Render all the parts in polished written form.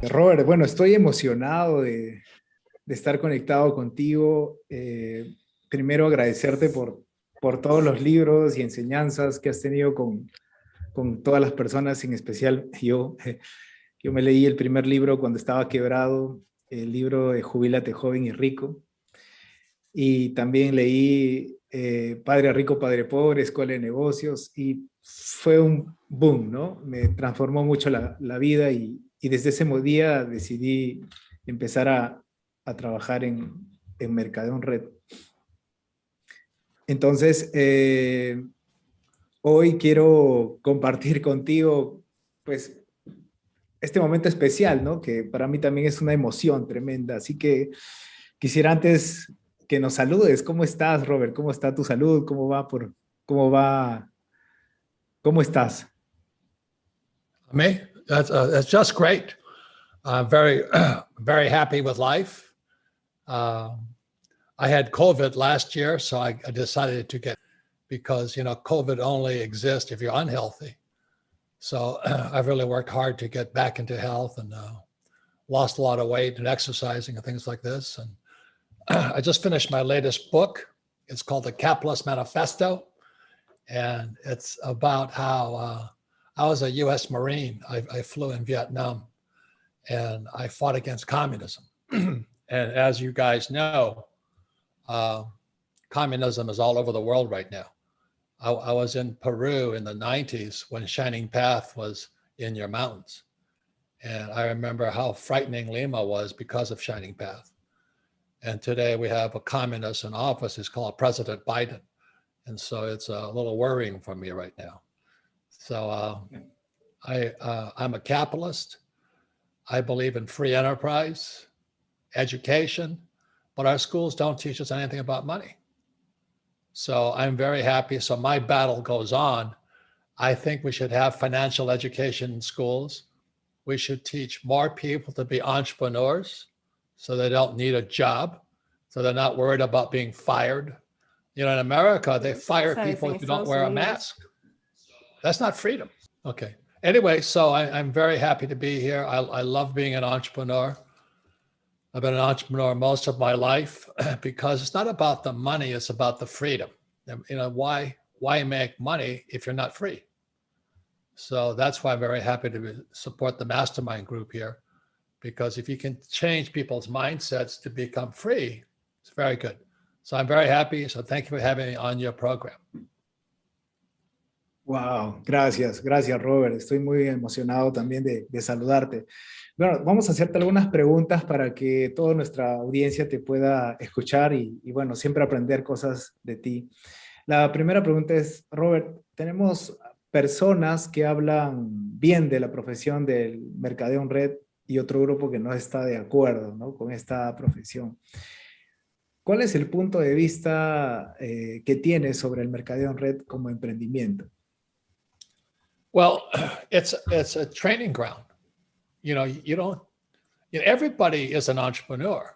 Robert, bueno, estoy emocionado de estar conectado contigo. Primero agradecerte por todos los libros y enseñanzas que has tenido con todas las personas, en especial yo. Yo me leí el primer libro cuando estaba quebrado, el libro de Jubílate joven y rico. Y también leí Padre Rico, Padre Pobre, Escuela de Negocios, y fue un boom, ¿no? Me transformó mucho la vida y desde ese día decidí empezar a trabajar en mercadeo en red. Entonces, hoy quiero compartir contigo, pues, este momento especial, ¿no? Que para mí también es una emoción tremenda. Así que quisiera antes que nos saludes. ¿Cómo estás, Robert? ¿Cómo está tu salud? Cómo va? ¿Cómo estás? Me? That's just great. I'm very, very happy with life. I had COVID last year, so I decided to get, because, you know, COVID only exists if you're unhealthy. So I've really worked hard to get back into health and lost a lot of weight and exercising and things like this. And I just finished my latest book. It's called The Capitalist Manifesto. And it's about how I was a US Marine. I flew in Vietnam and I fought against communism. And as you guys know, communism is all over the world right now. I was in Peru in the 90s when Shining Path was in your mountains. And I remember how frightening Lima was because of Shining Path. And today we have a communist in office who's called President Biden. And so it's a little worrying for me right now. So I'm a capitalist. I believe in free enterprise, education, but our schools don't teach us anything about money. So I'm very happy. So my battle goes on. I think we should have financial education in schools. We should teach more people to be entrepreneurs so they don't need a job, so they're not worried about being fired. You know, in America, they fire people if you don't wear a mask. That's not freedom. Okay. Anyway, so I'm very happy to be here. I love being an entrepreneur. I've been an entrepreneur most of my life because it's not about the money, it's about the freedom. You know, why make money if you're not free? So that's why I'm very happy to support the mastermind group here, because if you can change people's mindsets to become free, it's very good. So I'm very happy. So thank you for having me on your program. Wow, gracias, Robert. Estoy muy emocionado también de saludarte. Bueno, vamos a hacerte algunas preguntas para que toda nuestra audiencia te pueda escuchar y bueno, siempre aprender cosas de ti. La primera pregunta es, Robert, tenemos personas que hablan bien de la profesión del mercadeo en red y otro grupo que no está de acuerdo, ¿no?, con esta profesión. ¿Cuál es el punto de vista que tienes sobre el mercadeo en red como emprendimiento? Well, it's a training ground. You know, everybody is an entrepreneur,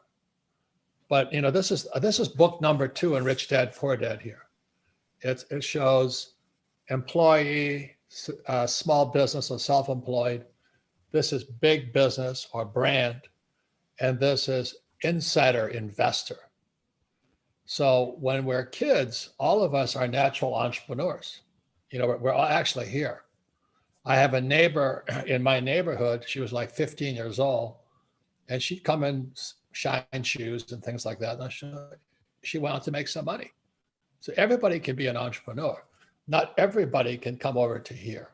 but you know, this is book number 2 in Rich Dad Poor Dad here. It shows employee, small business or self-employed. This is big business or brand, and this is insider investor. So when we're kids, all of us are natural entrepreneurs. You know, we're all actually here. I have a neighbor in my neighborhood. She was like 15 years old, and she'd come and shine shoes and things like that. And she wanted to make some money. So everybody can be an entrepreneur. Not everybody can come over to here.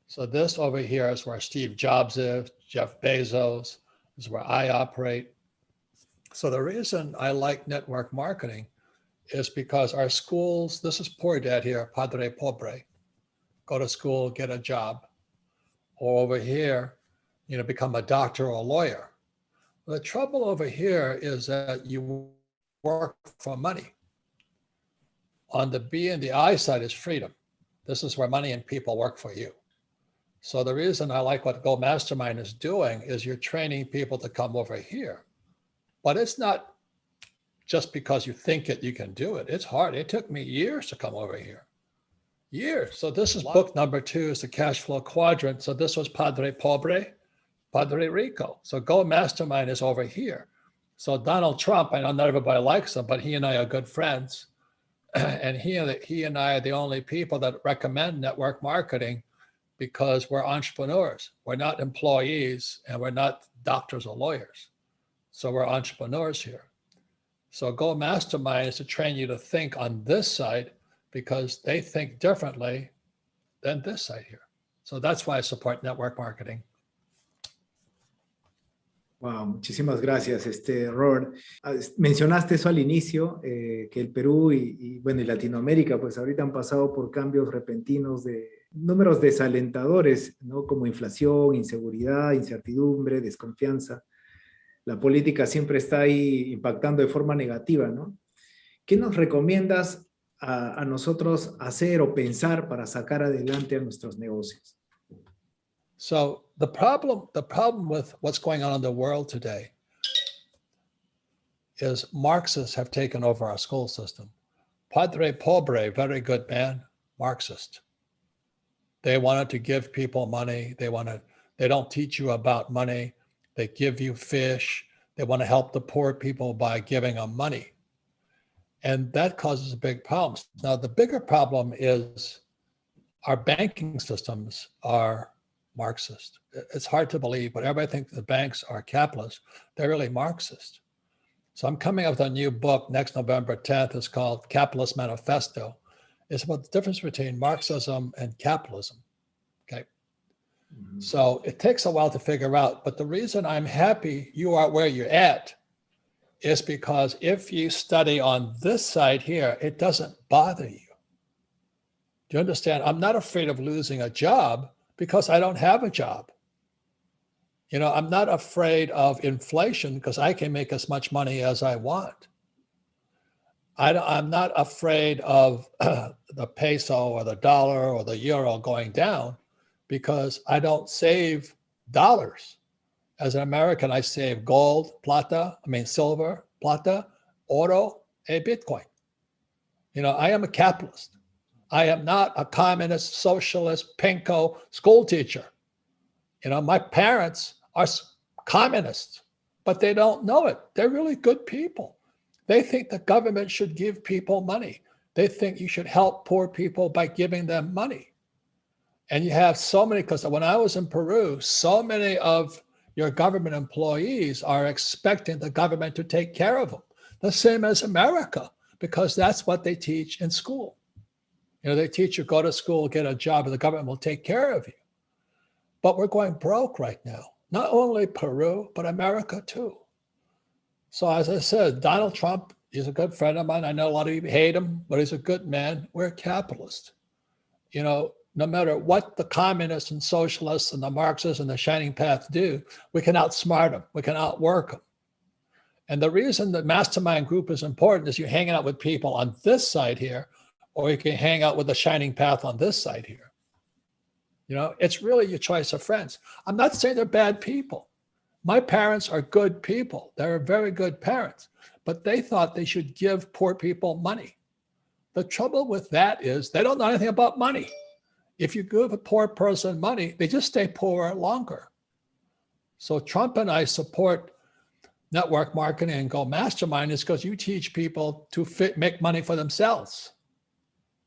So this over here is where Steve Jobs is, Jeff Bezos, is where I operate. So the reason I like network marketing is because our schools, this is Poor Dad here, Padre Pobre. Go to school, get a job. Or over here, you know, become a doctor or a lawyer. The trouble over here is that you work for money. On the B and the I side is freedom. This is where money and people work for you. So the reason I like what Go Mastermind is doing is you're training people to come over here. But it's not just because you think it, you can do it. It's hard. It took me years to come over here. Years. So this is book number 2, is the cash flow quadrant. So this was Padre Pobre. Puerto Rico. So Go Mastermind is over here. So Donald Trump, I know not everybody likes him, but he and I are good friends. And he and I are the only people that recommend network marketing because we're entrepreneurs. We're not employees and we're not doctors or lawyers. So we're entrepreneurs here. So Go Mastermind is to train you to think on this side because they think differently than this side here. So that's why I support network marketing. Wow, muchísimas gracias, Robert. Mencionaste eso al inicio, que el Perú bueno, y Latinoamérica, pues ahorita han pasado por cambios repentinos de números desalentadores, ¿no? Como inflación, inseguridad, incertidumbre, desconfianza. La política siempre está ahí impactando de forma negativa, ¿no? ¿Qué nos recomiendas a nosotros hacer o pensar para sacar adelante a nuestros negocios? So the problem with what's going on in the world today is Marxists have taken over our school system. Padre Pobre, very good man, Marxist. They wanted to give people money. They don't teach you about money. They give you fish. They want to help the poor people by giving them money. And that causes big problems. Now, the bigger problem is our banking systems are Marxist. It's hard to believe, but everybody thinks the banks are capitalist. They're really Marxist. So I'm coming up with a new book next November 10th. It's called Capitalist Manifesto. It's about the difference between Marxism and capitalism. Okay. Mm-hmm. So it takes a while to figure out, but the reason I'm happy you are where you're at is because if you study on this side here, it doesn't bother you. Do you understand? I'm not afraid of losing a job because I don't have a job. You know, I'm not afraid of inflation because I can make as much money as I want. I'm not afraid of the peso or the dollar or the euro going down because I don't save dollars. As an American, I save gold, silver, plata, oro, and Bitcoin. You know, I am a capitalist. I am not a communist, socialist, pinko school teacher. You know, my parents are communists, but they don't know it. They're really good people. They think the government should give people money. They think you should help poor people by giving them money. And you have so many, because when I was in Peru, so many of your government employees are expecting the government to take care of them. The same as America, because that's what they teach in school. You know, they teach you go to school, get a job, and the government will take care of you. But we're going broke right now. Not only Peru, but America too. So as I said, Donald Trump is a good friend of mine. I know a lot of you hate him, but he's a good man. We're capitalists. You know, no matter what the communists and socialists and the Marxists and the Shining Path do, we can outsmart them. We can outwork them. And the reason the mastermind group is important is you're hanging out with people on this side here, or you can hang out with the Shining Path on this side here. You know, it's really your choice of friends. I'm not saying they're bad people. My parents are good people. They're very good parents, but they thought they should give poor people money. The trouble with that is they don't know anything about money. If you give a poor person money, they just stay poor longer. So Trump and I support network marketing and Go Mastermind is because you teach people to make money for themselves.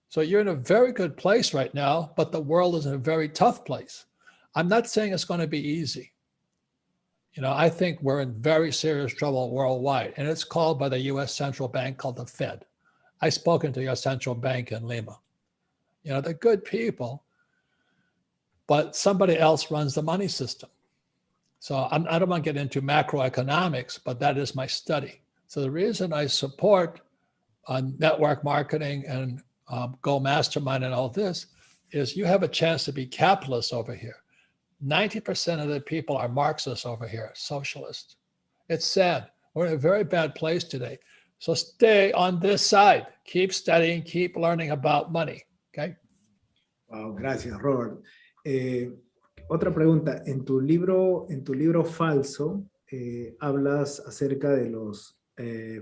So you're in a very good place right now, but the world is in a very tough place. I'm not saying it's going to be easy. You know, I think we're in very serious trouble worldwide, and it's called by the U.S. Central Bank called the Fed. I've spoken to your central bank in Lima. You know, they're good people, but somebody else runs the money system. So I don't want to get into macroeconomics, but that is my study. So the reason I support network marketing and Go Mastermind and all this is you have a chance to be capitalists over here. 90% of the people are Marxists over here, socialists. It's sad. We're in a very bad place today. So stay on this side. Keep studying, keep learning about money. Okay? Wow, gracias, Robert. Otra pregunta. En tu libro falso, hablas acerca de los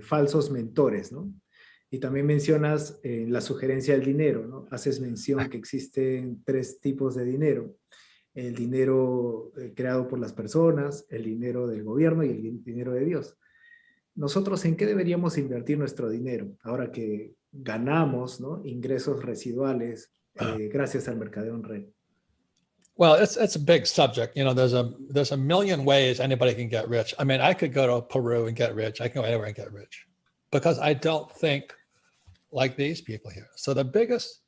falsos mentores, ¿no? Y también mencionas la sugerencia del dinero, ¿no? Haces mención que existen 3 tipos de dinero. el dinero creado por las personas, el dinero del gobierno y el dinero de Dios. Nosotros, ¿en qué deberíamos invertir nuestro dinero ahora que ganamos, ¿no?, ingresos residuales gracias al mercadeo en red? Well, it's a big subject. You know, there's a million ways anybody can get rich. I mean, I could go to Peru and get rich. I can go anywhere and get rich because I don't think like these people here. So the biggest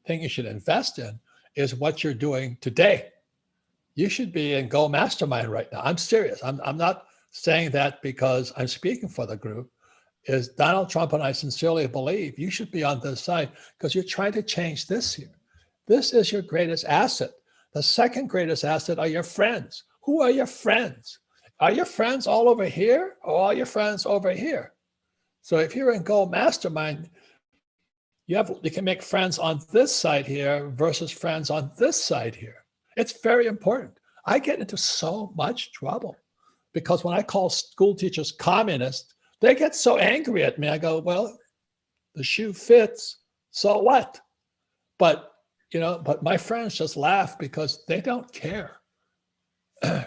thing you should invest in is what you're doing today. You should be in Go Mastermind right now. I'm serious. I'm not saying that because I'm speaking for the group. Is Donald Trump and I sincerely believe you should be on this side because you're trying to change this here. This is your greatest asset. The second greatest asset are your friends. Who are your friends? Are your friends all over here or are your friends over here? So if you're in Go Mastermind, you can make friends on this side here versus friends on this side here. It's very important. I get into so much trouble because when I call school teachers communist, they get so angry at me. I go, well, the shoe fits, so what? But but my friends just laugh because they don't care.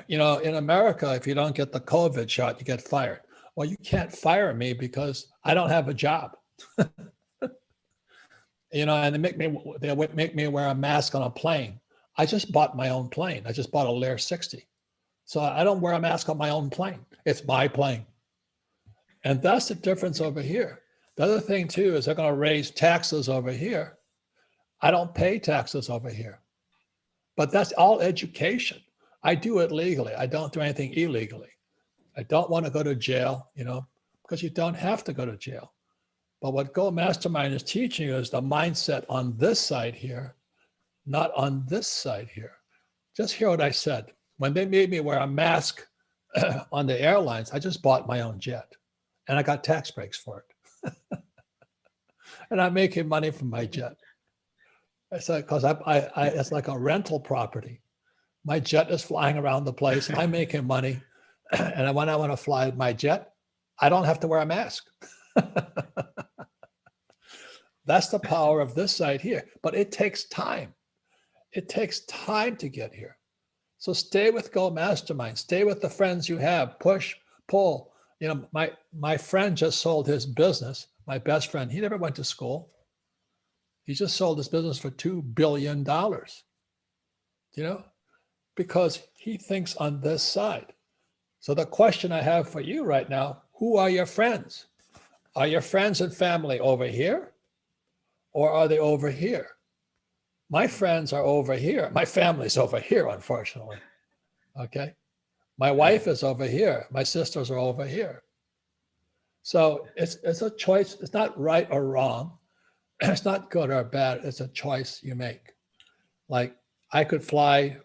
In America, if you don't get the COVID shot, you get fired. Well, you can't fire me because I don't have a job. And they would make me wear a mask on a plane. I just bought my own plane. I just bought a Lear 60. So I don't wear a mask on my own plane. It's my plane. And that's the difference over here. The other thing too is they're going to raise taxes over here. I don't pay taxes over here, but that's all education. I do it legally. I don't do anything illegally. I don't want to go to jail, because you don't have to go to jail. But what Go Mastermind is teaching you is the mindset on this side here, not on this side here. Just hear what I said. When they made me wear a mask on the airlines, I just bought my own jet and I got tax breaks for it. And I'm making money from my jet. It's like, because it's like a rental property. My jet is flying around the place. I'm making money. And when I want to fly my jet, I don't have to wear a mask. That's the power of this side here. But it takes time. It takes time to get here. So stay with Go Mastermind. Stay with the friends you have. Push, pull. My friend just sold his business. My best friend, he never went to school. He just sold his business for $2 billion, because he thinks on this side. So the question I have for you right now, who are your friends? Are your friends and family over here or are they over here? My friends are over here. My family's over here, unfortunately. Okay. My wife is over here. My sisters are over here. So it's a choice. It's not right or wrong. It's not good or bad. It's a choice you make. Like I could fly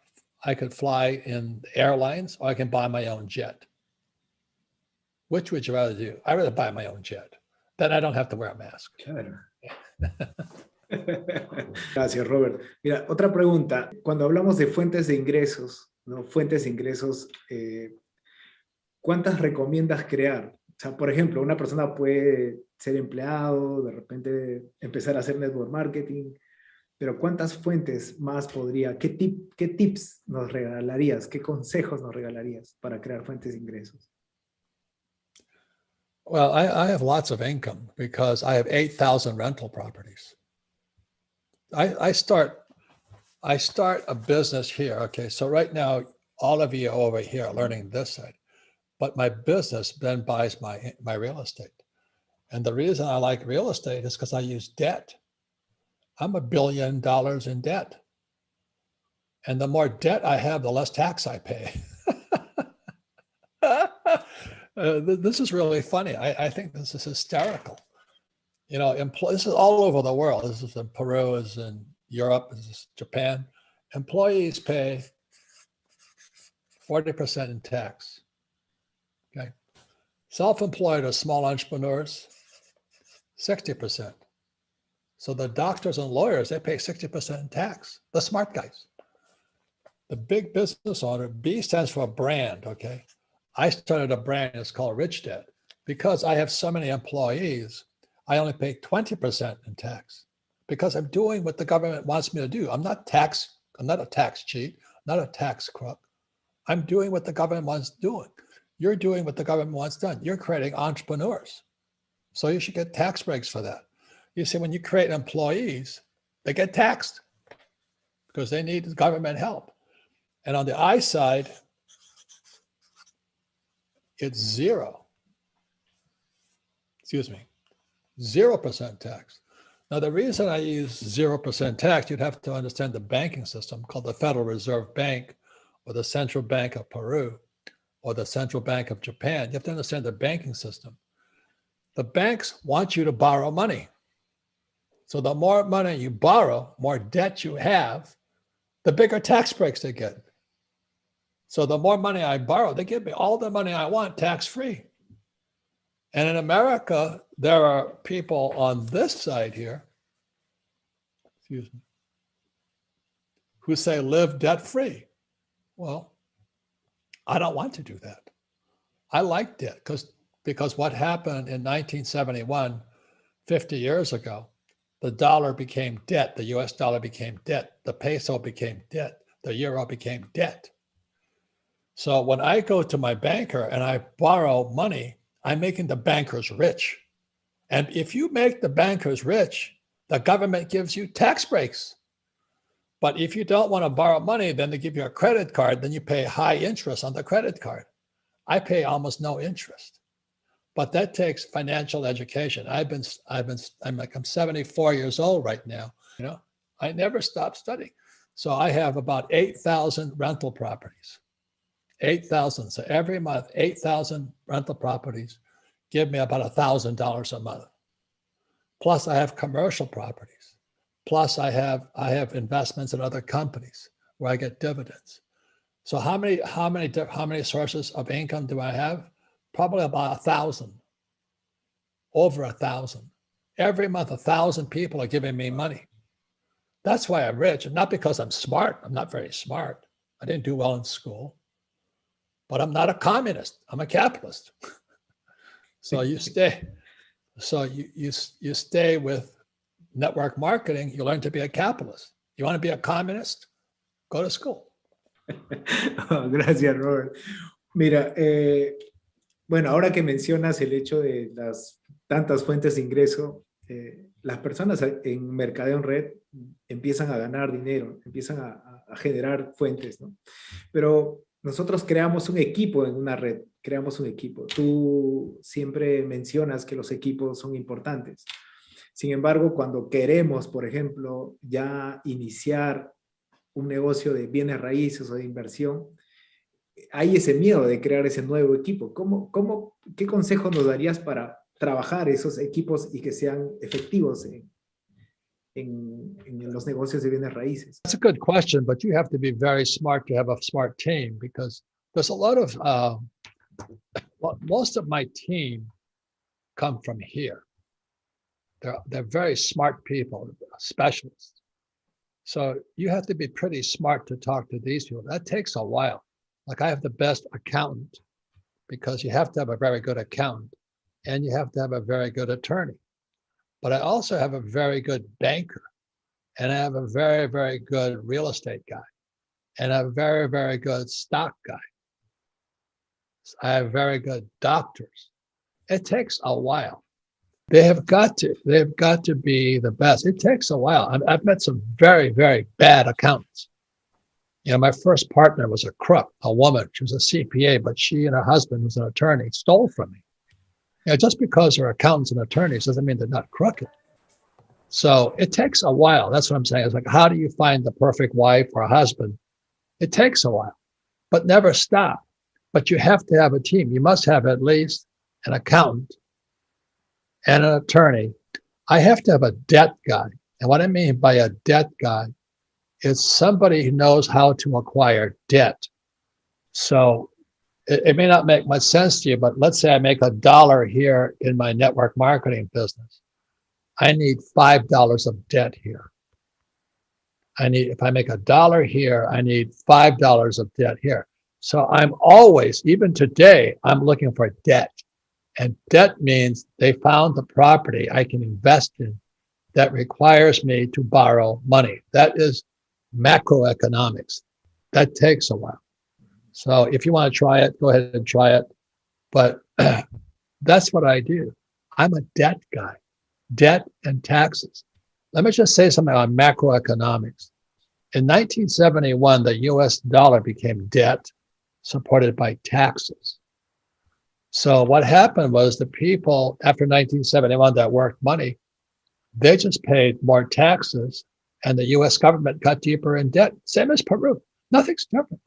in airlines or I can buy my own jet. Which would you rather do? I'd rather buy my own jet. Then I don't have to wear a mask. Claro. Gracias, Robert. Mira, otra pregunta. Cuando hablamos de fuentes de ingresos, ¿no? Fuentes de ingresos, ¿cuántas recomiendas crear? O sea, por ejemplo, una persona puede ser empleado, de repente empezar a hacer network marketing, pero ¿cuántas fuentes más podría, qué tips nos regalarías, qué consejos nos regalarías para crear fuentes de ingresos? Well, I have lots of income because I have 8,000 rental properties. I start a business here. Okay, so right now, all of you over here are learning this side, but my business then buys my real estate. And the reason I like real estate is because I use debt. I'm $1 billion in debt. And the more debt I have, the less tax I pay. This is really funny. I think this is hysterical. This is all over the world. This is in Peru, this is in Europe, this is Japan. Employees pay 40% in tax. Okay. Self-employed or small entrepreneurs, 60%. So the doctors and lawyers, they pay 60% in tax, the smart guys. The big business owner, B stands for brand, okay? I started a brand, it's called Rich Dad. Because I have so many employees, I only pay 20% in tax because I'm doing what the government wants me to do. I'm not a tax cheat. not a tax crook. I'm doing what the government wants doing. You're doing what the government wants done. You're creating entrepreneurs. So you should get tax breaks for that. You see, when you create employees, they get taxed because they need government help. And on the I side, it's zero. Excuse me, 0% tax. Now, the reason I use 0% tax, you'd have to understand the banking system called the Federal Reserve Bank or the Central Bank of Peru or the Central Bank of Japan. You have to understand the banking system. The banks want you to borrow money. So the more money you borrow, more debt you have, the bigger tax breaks they get. So the more money I borrow, they give me all the money I want tax-free. And in America, there are people on this side here, excuse me, who say live debt-free. Well, I don't want to do that. I like debt because what happened in 1971, 50 years ago, the dollar became debt, the US dollar became debt, the peso became debt, the euro became debt. So when I go to my banker and I borrow money, I'm making the bankers rich. And if you make the bankers rich, the government gives you tax breaks. But if you don't want to borrow money, then they give you a credit card, then you pay high interest on the credit card. I pay almost no interest. But that takes financial education. I'm 74 years old right now. You know, I never stopped studying. So I have about 8,000 rental properties. 8,000. So every month, 8,000 rental properties give me about $1,000 a month. Plus I have commercial properties. Plus I have investments in other companies where I get dividends. So how many sources of income do I have? Probably about 1,000, over 1,000. Every month, 1,000 people are giving me money. That's why I'm rich, and not because I'm smart. I'm not very smart. I didn't do well in school. But I'm not a communist. I'm a capitalist. So you stay. So you stay with network marketing. You learn to be a capitalist. You want to be a communist? Go to school. Oh, gracias, Robert. Mira, bueno, ahora que mencionas el hecho de las tantas fuentes de ingreso, las personas en mercadeo en red empiezan a ganar dinero, empiezan a generar fuentes, ¿no? Pero nosotros creamos un equipo en una red, creamos un equipo. Tú siempre mencionas que los equipos son importantes. Sin embargo, cuando queremos, por ejemplo, ya iniciar un negocio de bienes raíces o de inversión, hay ese miedo de crear ese nuevo equipo. ¿Qué consejo nos darías para trabajar esos equipos y que sean efectivos en los negocios de bienes raíces? That's a good question, but you have to be very smart to have a smart team because there's a lot of, most of my team come from here. They're very smart people, specialists. So you have to be pretty smart to talk to these people. That takes a while. Like I have the best accountant because you have to have a very good accountant and you have to have a very good attorney. But I also have a very good banker and I have a very, very good real estate guy and a very, very good stock guy. I have very good doctors. It takes a while. They have got to be the best. It takes a while. I've met some very, very bad accountants. You know, my first partner was a crook, a woman. She was a CPA, but she and her husband was an attorney, stole from me. You know, just because they're accountants and attorneys doesn't mean they're not crooked. So it takes a while. That's what I'm saying. It's like, how do you find the perfect wife or husband? It takes a while, but never stop. But you have to have a team. You must have at least an accountant and an attorney. I have to have a debt guy. And what I mean by a debt guy is somebody who knows how to acquire debt. So it may not make much sense to you, but let's say I make $1 here in my network marketing business. I need $5 of debt here. If I make $1 here, I need $5 of debt here. So I'm always, even today, I'm looking for debt. And debt means they found the property I can invest in that requires me to borrow money. That is macroeconomics. That takes a while. So if you want to try it, go ahead and try it. But that's what I do. I'm a debt guy, debt and taxes. Let me just say something on macroeconomics. In 1971, the US dollar became debt supported by taxes. So what happened was the people after 1971 that worked money, they just paid more taxes and the US government got deeper in debt, same as Peru. Nothing's different.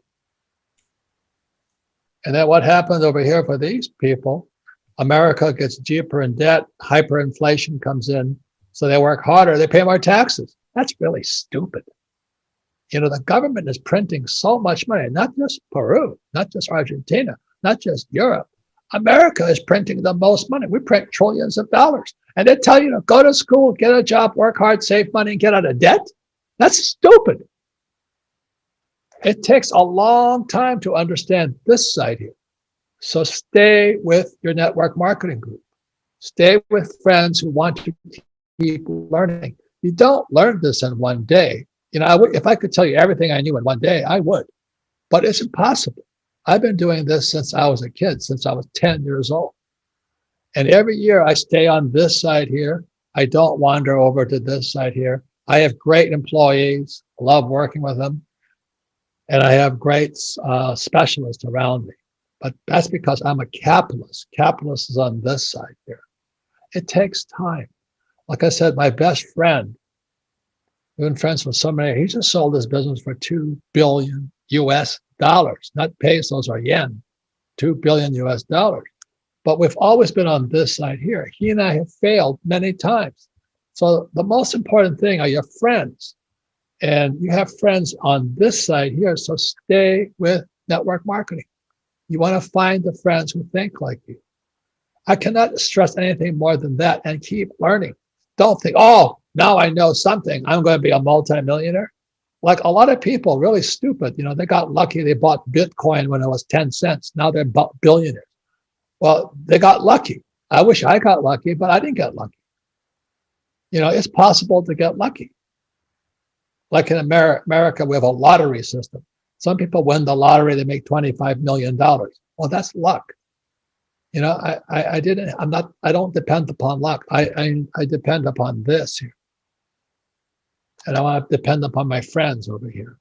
And then what happened over here for these people, America gets deeper in debt, hyperinflation comes in, so they work harder, they pay more taxes. That's really stupid. You know, the government is printing so much money, not just Peru, not just Argentina, not just Europe. America is printing the most money. We print trillions of dollars. And they tell you to go to school, get a job, work hard, save money, and get out of debt. That's stupid. It takes a long time to understand this side here. So stay with your network marketing group. Stay with friends who want to keep learning. You don't learn this in one day. You know, if I could tell you everything I knew in one day, I would. But it's impossible. I've been doing this since I was a kid, since I was 10 years old. And every year I stay on this side here. I don't wander over to this side here. I have great employees, love working with them. And I have great specialists around me. But that's because I'm a capitalist. Capitalist is on this side here. It takes time. Like I said, my best friend, we've been friends for so many, he just sold his business for $2 billion US dollars, not pesos or yen, $2 billion US dollars. But we've always been on this side here. He and I have failed many times. So the most important thing are your friends. And you have friends on this side here. So stay with network marketing. You want to find the friends who think like you. I cannot stress anything more than that, and keep learning. Don't think, oh, now I know something, I'm going to be a multimillionaire. Like a lot of people, really stupid, you know, they got lucky, they bought Bitcoin when it was 10 cents. Now they're billionaires. Well, they got lucky. I wish I got lucky, but I didn't get lucky. You know, it's possible to get lucky. Like in America, we have a lottery system. Some people win the lottery, they make $25 million. Well, that's luck. You know, I don't depend upon luck. I depend upon this here. And I want to depend upon my friends over here.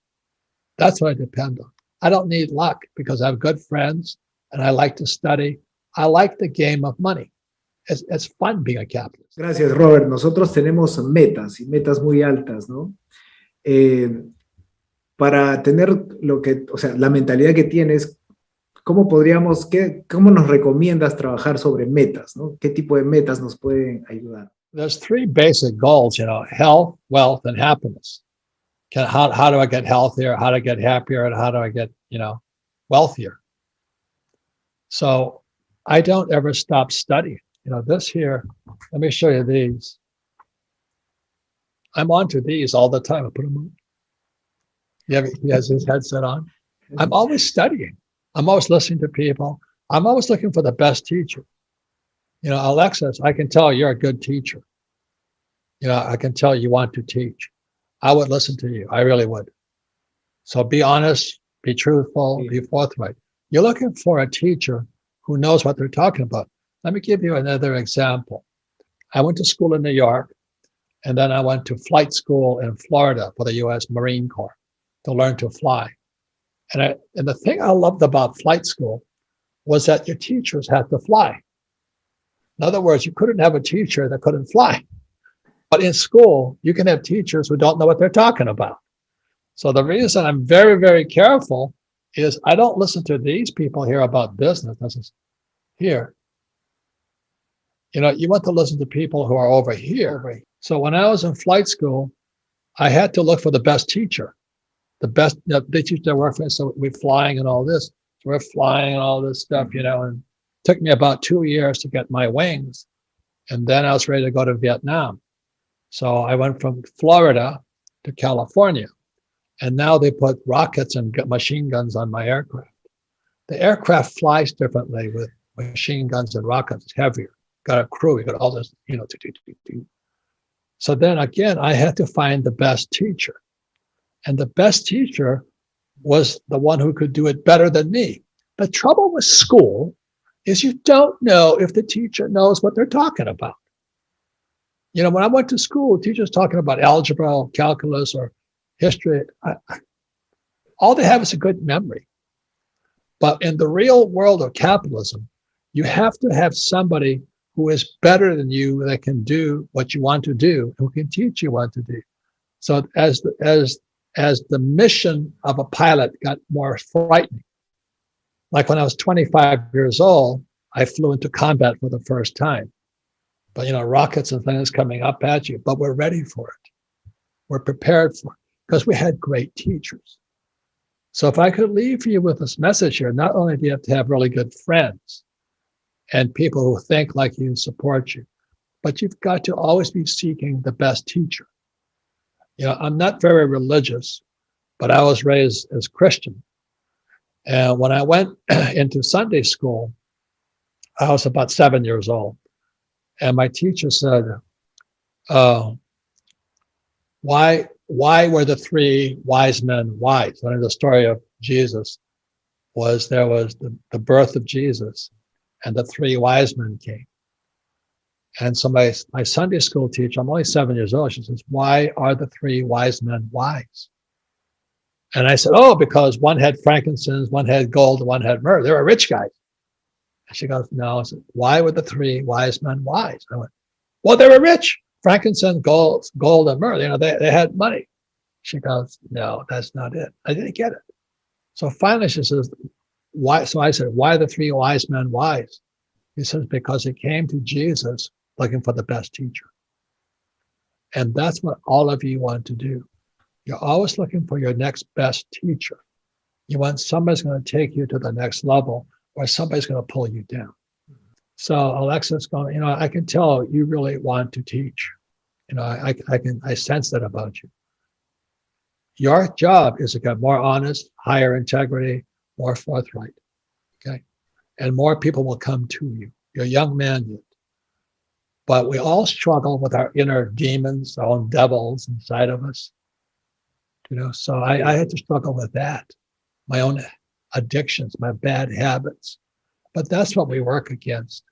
That's what I depend on. I don't need luck because I have good friends and I like to study. I like the game of money. It's fun being a capitalist. Gracias, Robert. Nosotros tenemos metas y metas muy altas, ¿no? Para tener lo que, o sea, la mentalidad que tienes, ¿cómo podríamos, cómo nos recomiendas trabajar sobre metas, ¿no? ¿Qué tipo de metas nos pueden ayudar? There's three basic goals, you know, health, wealth, and happiness. How do I get healthier? How do I get happier? And how do I get, you know, wealthier? So I don't ever stop studying. You know, this here, let me show you these. I'm onto these all the time. I put them on. He has his headset on. I'm always studying. I'm always listening to people. I'm always looking for the best teacher. You know, Alexis, I can tell you're a good teacher. You know, I can tell you want to teach. I would listen to you. I really would. So be honest, be truthful, be forthright. You're looking for a teacher who knows what they're talking about. Let me give you another example. I went to school in New York, and then I went to flight school in Florida for the U.S. Marine Corps to learn to fly. And the thing I loved about flight school was that your teachers had to fly. In other words, you couldn't have a teacher that couldn't fly. But in school, you can have teachers who don't know what they're talking about. So the reason I'm very, very careful is I don't listen to these people here about business. This is here. You know, you want to listen to people who are over here. So when I was in flight school, I had to look for the best teacher. The best, you know, they teach their work for us, so we're flying and all this. So we're flying and all this stuff, you know, and it took me about 2 years to get my wings. And then I was ready to go to Vietnam. So I went from Florida to California. And now they put rockets and machine guns on my aircraft. The aircraft flies differently with machine guns and rockets. It's heavier. Got a crew, you got all this, you know. So then again, I had to find the best teacher. And the best teacher was the one who could do it better than me. The trouble with school is you don't know if the teacher knows what they're talking about. You know, when I went to school, teachers talking about algebra or calculus or history, all they have is a good memory. But in the real world of capitalism, you have to have somebody who is better than you that can do what you want to do, who can teach you what to do. So as the mission of a pilot got more frightening, like when I was 25 years old, I flew into combat for the first time. But, you know, rockets and things coming up at you, but we're ready for it. We're prepared for it because we had great teachers. So if I could leave you with this message here, not only do you have to have really good friends and people who think like you and support you, but you've got to always be seeking the best teacher. You know, I'm not very religious, but I was raised as Christian. And when I went into Sunday school, I was about 7 years old. And my teacher said, why were the three wise men wise? One of the story of Jesus was there was the birth of Jesus and the three wise men came. And so my Sunday school teacher, I'm only 7 years old, she says, why are the three wise men wise? And I said, oh, because one had frankincense, one had gold, and one had myrrh. They were rich guys. And she goes, no. I said, why were the three wise men wise? I went, well, they were rich. Frankincense, gold, and myrrh. You know, they had money. She goes, no, that's not it. I didn't get it. So finally she says, why? So I said, why are the three wise men wise? He says, because he came to Jesus looking for the best teacher. And that's what all of you want to do. You're always looking for your next best teacher. You want somebody's going to take you to the next level, or somebody's going to pull you down. So Alexis, you know, I can tell you really want to teach. You know, I sense that about you. Your job is to get more honest, higher integrity, more forthright. Okay, and more people will come to you. You're a young man yet, but we all struggle with our inner demons, our own devils inside of us. You know, so I had to struggle with that, my own addictions, my bad habits. But that's what we work against.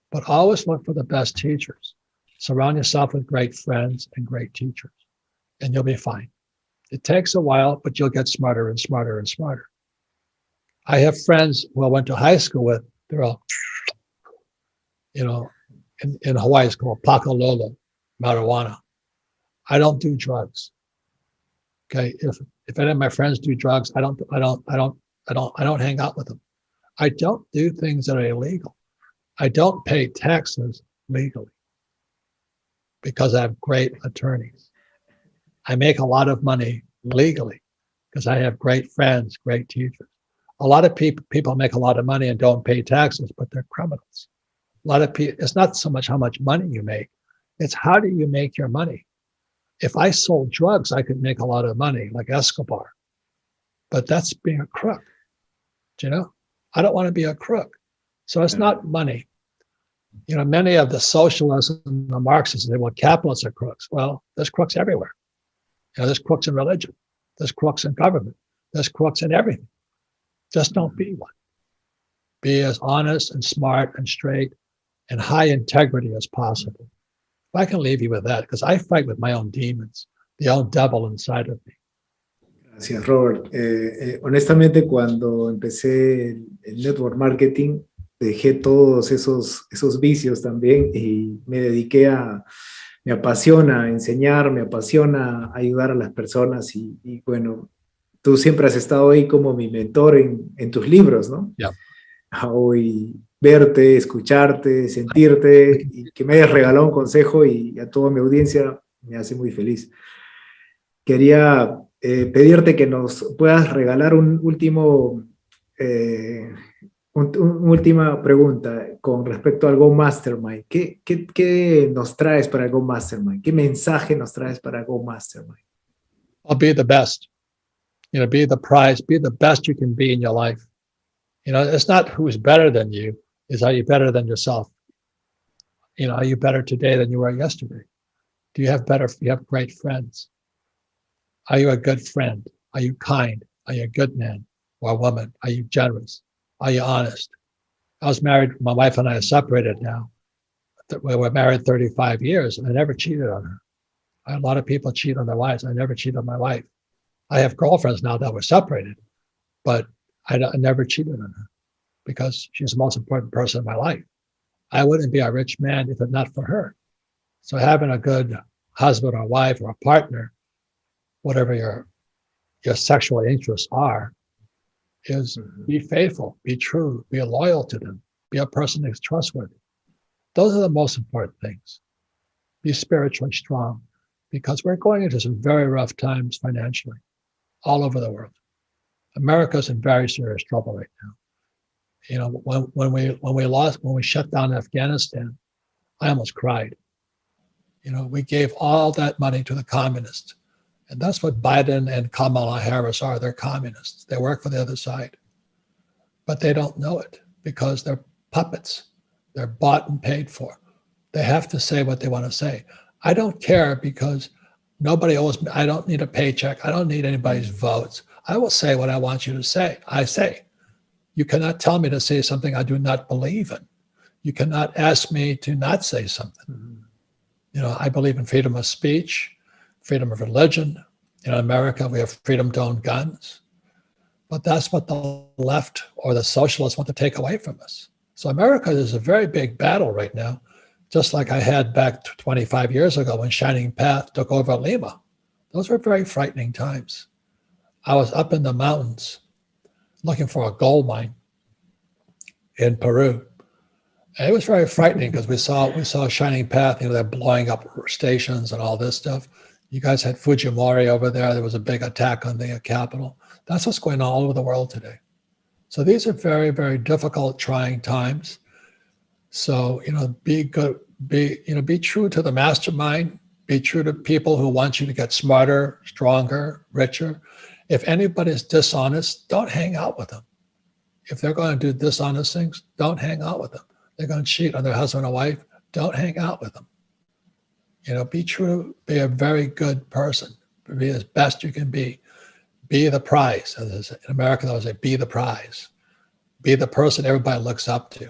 But always look for the best teachers. Surround yourself with great friends and great teachers, and you'll be fine. It takes a while, but you'll get smarter and smarter and smarter. I have friends who I went to high school with. They're all, you know, in Hawaii it's called pakalolo, marijuana. I don't do drugs. Okay, if any of my friends do drugs, I don't hang out with them. I don't do things that are illegal. I don't pay taxes legally because I have great attorneys. I make a lot of money legally because I have great friends, great teachers. A lot of people make a lot of money and don't pay taxes, but they're criminals. A lot of people, it's not so much how much money you make, it's how do you make your money. If I sold drugs, I could make a lot of money, like Escobar. But that's being a crook. Do you know? I don't want to be a crook. So it's not money. You know, many of the socialists and the Marxists say, well, capitalists are crooks. Well, there's crooks everywhere. You know, there's crooks in religion. There's crooks in government. There's crooks in everything. Just don't be one. Be as honest and smart and straight and high integrity as possible. If I can leave you with that, because I fight with my own demons, the own devil inside of me. Gracias, Robert. Honestamente, cuando empecé el network marketing, dejé todos esos vicios también y me dediqué me apasiona enseñar, me apasiona ayudar a las personas y bueno, tú siempre has estado ahí como mi mentor en tus libros, ¿no? Yeah. Hoy verte, escucharte, sentirte y que me hayas regalado un consejo y a toda mi audiencia me hace muy feliz. Quería pedirte que nos puedas regalar una última pregunta con respecto al Go Mastermind. ¿Qué nos traes para el Go Mastermind? ¿Qué mensaje nos traes para Go Mastermind? I'll be the best. You know, be the prize, be the best you can be in your life. You know, it's not who's better than you, it's are you better than yourself? You know, are you better today than you were yesterday? You have great friends? Are you a good friend? Are you kind? Are you a good man or a woman? Are you generous? Are you honest? I was married, my wife and I are separated now. We were married 35 years, and I never cheated on her. A lot of people cheat on their wives. I never cheated on my wife. I have girlfriends now that were separated, but I never cheated on her because she's the most important person in my life. I wouldn't be a rich man if it's not for her. So having a good husband or wife or a partner, whatever your sexual interests are, is be faithful, be true, be loyal to them, be a person that's trustworthy. Those are the most important things. Be spiritually strong, because we're going into some very rough times financially all over the world. America's in very serious trouble right now. You know, when we shut down Afghanistan, I almost cried. You know, we gave all that money to the communists. And that's what Biden and Kamala Harris are. They're communists. They work for the other side. But they don't know it because they're puppets. They're bought and paid for. They have to say what they want to say. I don't care because nobody owes me. I don't need a paycheck. I don't need anybody's votes. I will say what I want you to say. I say. You cannot tell me to say something I do not believe in. You cannot ask me to not say something. Mm-hmm. You know, I believe in freedom of speech, freedom of religion. In America, we have freedom to own guns. But that's what the left or the socialists want to take away from us. So America is a very big battle right now, just like I had back 25 years ago when Shining Path took over Lima. Those were very frightening times. I was up in the mountains looking for a gold mine in Peru. And it was very frightening because we saw Shining Path, you know, they're blowing up stations and all this stuff. You guys had Fujimori over there. There was a big attack on the Capitol. That's what's going on all over the world today. So these are very, very difficult, trying times. So, you know, be good, be true to the mastermind, be true to people who want you to get smarter, stronger, richer. If anybody's dishonest, don't hang out with them. If they're going to do dishonest things, don't hang out with them. They're going to cheat on their husband or wife, don't hang out with them. You know, be true, be a very good person, be as best you can be. Be the prize. As in America, they would say, be the prize. Be the person everybody looks up to.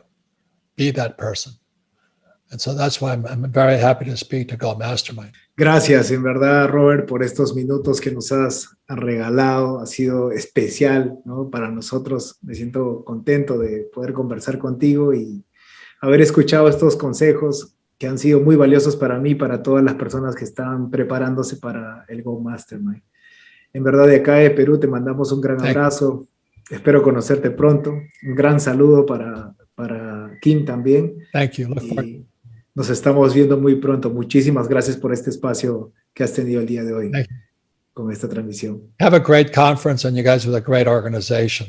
Be that person. And so that's why I'm very happy to speak to Go Mastermind. Gracias, en verdad, Robert, por estos minutos que nos has regalado. Ha sido especial, ¿no? Para nosotros. Me siento contento de poder conversar contigo y haber escuchado estos consejos que han sido muy valiosos para mí y para todas las personas que están preparándose para el Go Mastermind. En verdad, de acá de Perú te mandamos un gran abrazo. Espero conocerte pronto. Un gran saludo para Kim también. Thank you. Y nos estamos viendo muy pronto. Muchísimas gracias por este espacio que has tenido el día de hoy con esta transmisión. Have a great conference, and you guys are a great organization.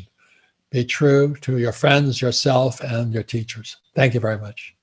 Be true to your friends, yourself, and your teachers. Thank you very much.